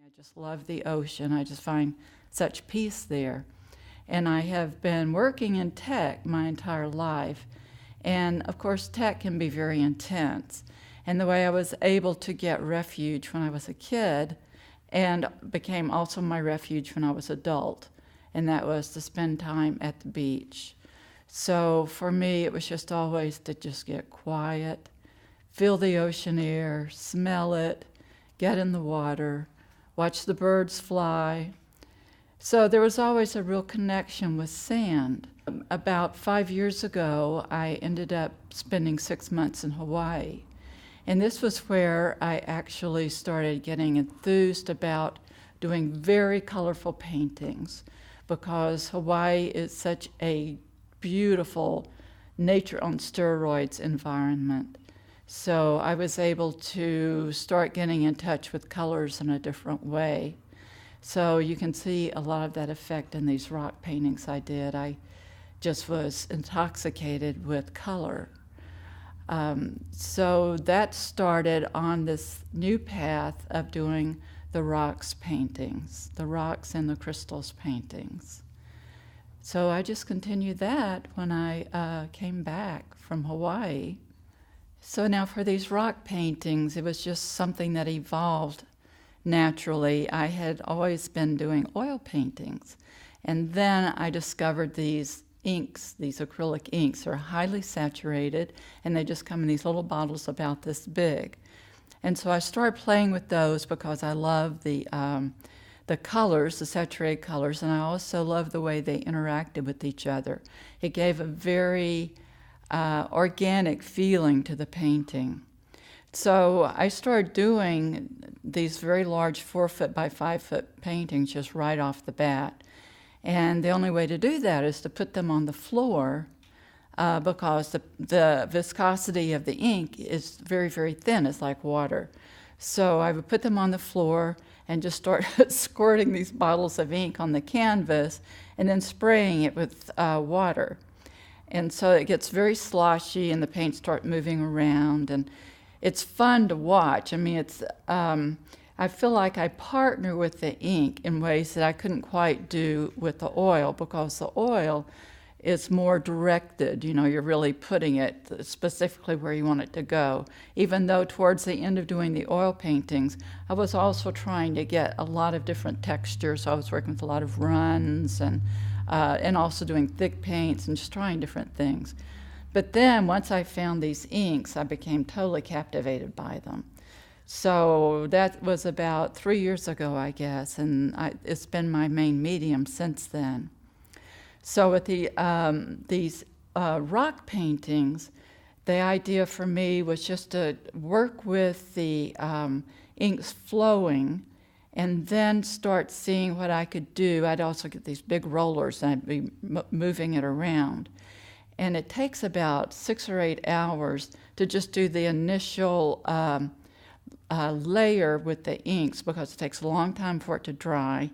I just love the ocean. I just find such peace there. And I have been working in tech my entire life. And of course, tech can be very intense. And the way I was able to get refuge when I was a kid and became also my refuge when I was adult, and that was to spend time at the beach. So for me, it was just always to just get quiet, feel the ocean air, smell it, get in the water, watch the birds fly. So there was always a real connection with sand. About 5 years ago, I ended up spending 6 months in Hawaii. And this was where I actually started getting enthused about doing very colorful paintings, because Hawaii is such a beautiful nature on steroids environment. So I was able to start getting in touch with colors in a different way. So you can see a lot of that effect in these rock paintings I did. I just was intoxicated with color. So that started on this new path of doing the rocks paintings, the rocks and the crystals paintings. So I just continued that when I came back from Hawaii. So now for these rock paintings, it was just something that evolved naturally. I had always been doing oil paintings, and then I discovered these inks, these acrylic inks are highly saturated, and they just come in these little bottles about this big. And so I started playing with those because I love the colors, the saturated colors, and I also love the way they interacted with each other. It gave a very organic feeling to the painting. So I started doing these very large 4-foot by 5-foot paintings just right off the bat. And the only way to do that is to put them on the floor because the viscosity of the ink is very, very thin. It's like water. So I would put them on the floor and just start squirting these bottles of ink on the canvas and then spraying it with water. And so it gets very sloshy and the paints start moving around, and it's fun to watch. I mean, I feel like I partner with the ink in ways that I couldn't quite do with the oil, because the oil is more directed. You know, you're really putting it specifically where you want it to go. Even though towards the end of doing the oil paintings, I was also trying to get a lot of different textures. So I was working with a lot of runs and also doing thick paints and just trying different things. But then once I found these inks, I became totally captivated by them. So that was about 3 years ago, I guess, and it's been my main medium since then. So with these rock paintings, the idea for me was just to work with the inks flowing and then start seeing what I could do. I'd also get these big rollers and I'd be moving it around. And it takes about 6 or 8 hours to just do the initial layer with the inks, because it takes a long time for it to dry.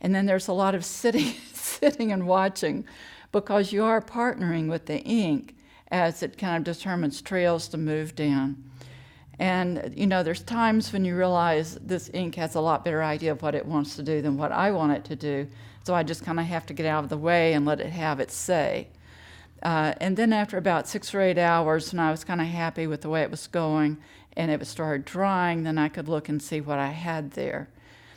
And then there's a lot of sitting and watching, because you are partnering with the ink as it kind of determines trails to move down. And, you know, there's times when you realize this ink has a lot better idea of what it wants to do than what I want it to do. So I just kind of have to get out of the way and let it have its say. And then after about 6 or 8 hours, when I was kind of happy with the way it was going and it started drying, then I could look and see what I had there.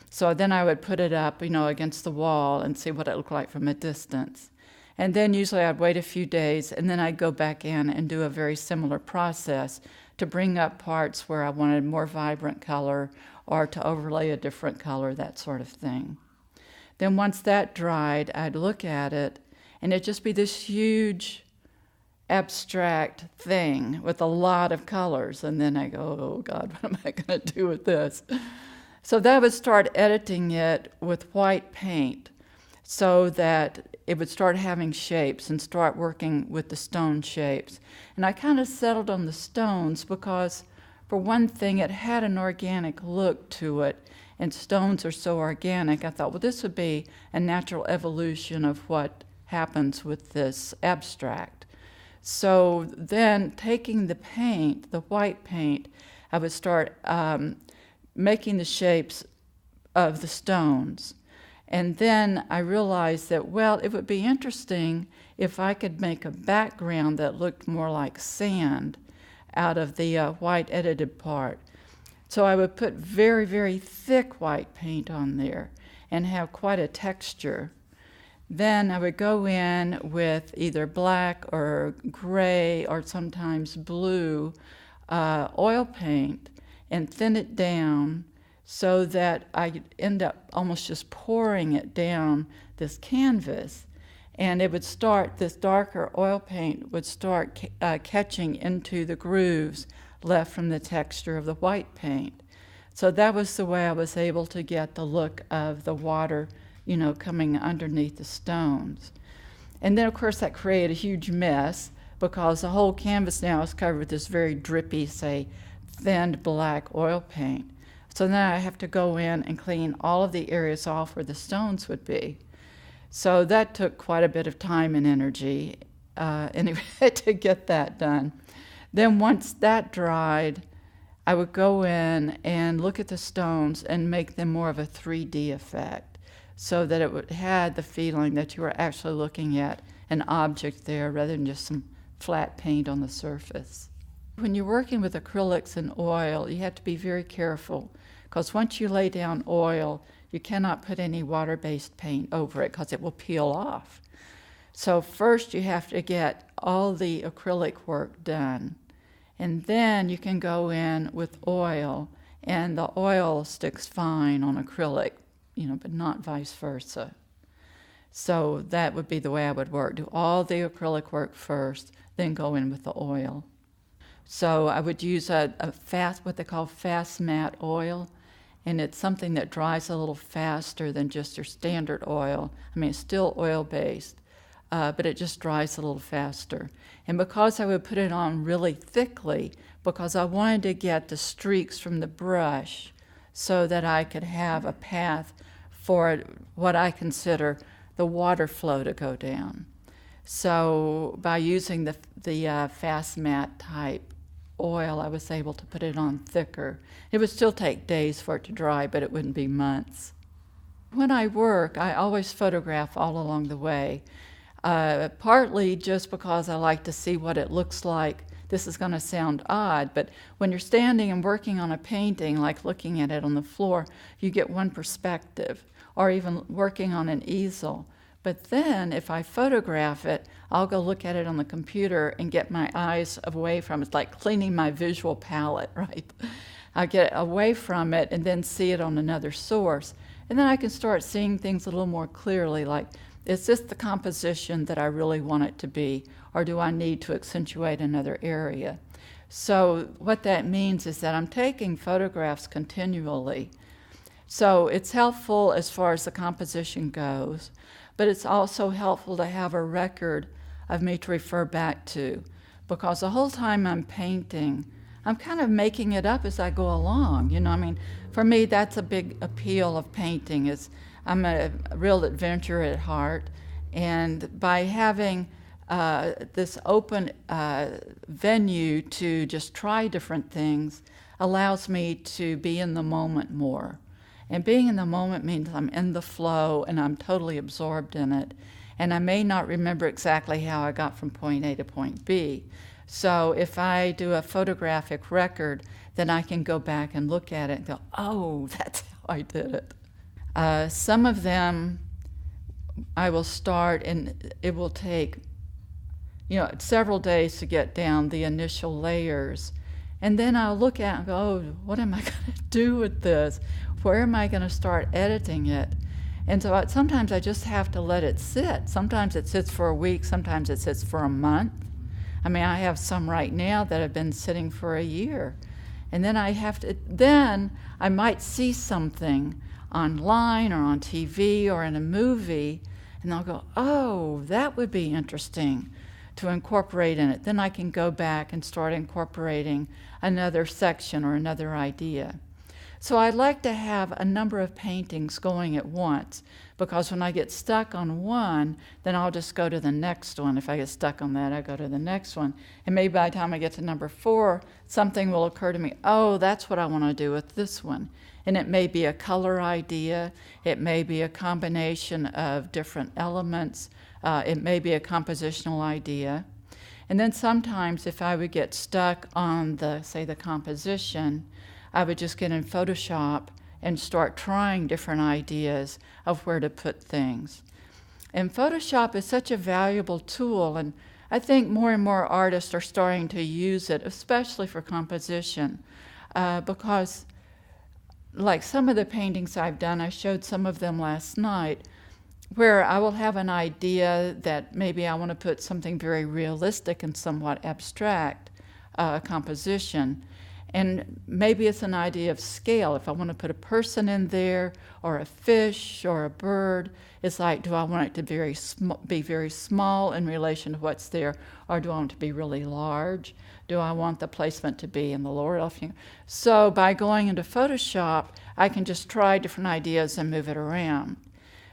So then I would put it up, you know, against the wall and see what it looked like from a distance. And then usually I'd wait a few days, and then I'd go back in and do a very similar process to bring up parts where I wanted more vibrant color or to overlay a different color, that sort of thing. Then once that dried, I'd look at it, and it'd just be this huge abstract thing with a lot of colors. And then I go, oh God, what am I going to do with this? So then I would start editing it with white paint so that it would start having shapes and start working with the stone shapes. And I kind of settled on the stones because, for one thing, it had an organic look to it, and stones are so organic. I thought, well, this would be a natural evolution of what happens with this abstract. So then taking the paint, the white paint, I would start making the shapes of the stones. And then I realized that, well, it would be interesting if I could make a background that looked more like sand out of the white edited part. So I would put very, very thick white paint on there and have quite a texture. Then I would go in with either black or gray or sometimes blue oil paint and thin it down so that I end up almost just pouring it down this canvas. And it would start, this darker oil paint would start catching into the grooves left from the texture of the white paint. So that was the way I was able to get the look of the water, coming underneath the stones. And then, of course, that created a huge mess because the whole canvas now is covered with this very drippy, say, thinned black oil paint. So then I have to go in and clean all of the areas off where the stones would be. So that took quite a bit of time and energy anyway to get that done. Then once that dried, I would go in and look at the stones and make them more of a 3D effect so that it would had the feeling that you were actually looking at an object there rather than just some flat paint on the surface. When you're working with acrylics and oil, you have to be very careful because once you lay down oil, you cannot put any water-based paint over it because it will peel off. So first you have to get all the acrylic work done, and then you can go in with oil, and the oil sticks fine on acrylic, but not vice versa. So that would be the way I would work. Do all the acrylic work first, then go in with the oil. So I would use a what they call fast matte oil, and it's something that dries a little faster than just your standard oil. I mean, it's still oil-based, but it just dries a little faster. And because I would put it on really thickly, because I wanted to get the streaks from the brush so that I could have a path for what I consider the water flow to go down. So by using the fast matte type oil, I was able to put it on thicker. It would still take days for it to dry, but it wouldn't be months. When I work, I always photograph all along the way, partly just because I like to see what it looks like. This is going to sound odd, but when you're standing and working on a painting, like looking at it on the floor, you get one perspective, or even working on an easel. But then if I photograph it, I'll go look at it on the computer and get my eyes away from it. It's like cleaning my visual palette, right? I get away from it and then see it on another source. And then I can start seeing things a little more clearly, like, is this the composition that I really want it to be, or do I need to accentuate another area? So what that means is that I'm taking photographs continually. So it's helpful as far as the composition goes, but it's also helpful to have a record of me to refer back to, because the whole time I'm painting, I'm kind of making it up as I go along. For me, that's a big appeal of painting. Is I'm a real adventurer at heart, and by having this open venue to just try different things allows me to be in the moment more. And being in the moment means I'm in the flow and I'm totally absorbed in it. And I may not remember exactly how I got from point A to point B. So if I do a photographic record, then I can go back and look at it and go, oh, that's how I did it. Some of them I will start, and it will take several days to get down the initial layers. And then I'll look at it and go, oh, what am I going to do with this? Where am I going to start editing it? And so sometimes I just have to let it sit. Sometimes it sits for a week, sometimes it sits for a month. I have some right now that have been sitting for a year. And then I might see something online or on TV or in a movie, and I'll go, oh, that would be interesting to incorporate in it. Then I can go back and start incorporating another section or another idea. So I'd like to have a number of paintings going at once, because when I get stuck on one, then I'll just go to the next one. If I get stuck on that, I go to the next one. And maybe by the time I get to number 4, something will occur to me, oh, that's what I want to do with this one. And it may be a color idea, it may be a combination of different elements, it may be a compositional idea. And then sometimes if I would get stuck on the composition, I would just get in Photoshop and start trying different ideas of where to put things. And Photoshop is such a valuable tool, and I think more and more artists are starting to use it, especially for composition, because like some of the paintings I've done, I showed some of them last night, where I will have an idea that maybe I want to put something very realistic and somewhat abstract composition. And maybe it's an idea of scale. If I want to put a person in there, or a fish, or a bird, it's like, do I want it to be very small in relation to what's there, or do I want it to be really large? Do I want the placement to be in the lower left finger? So by going into Photoshop, I can just try different ideas and move it around.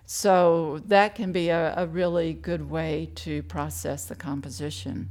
So that can be a really good way to process the composition.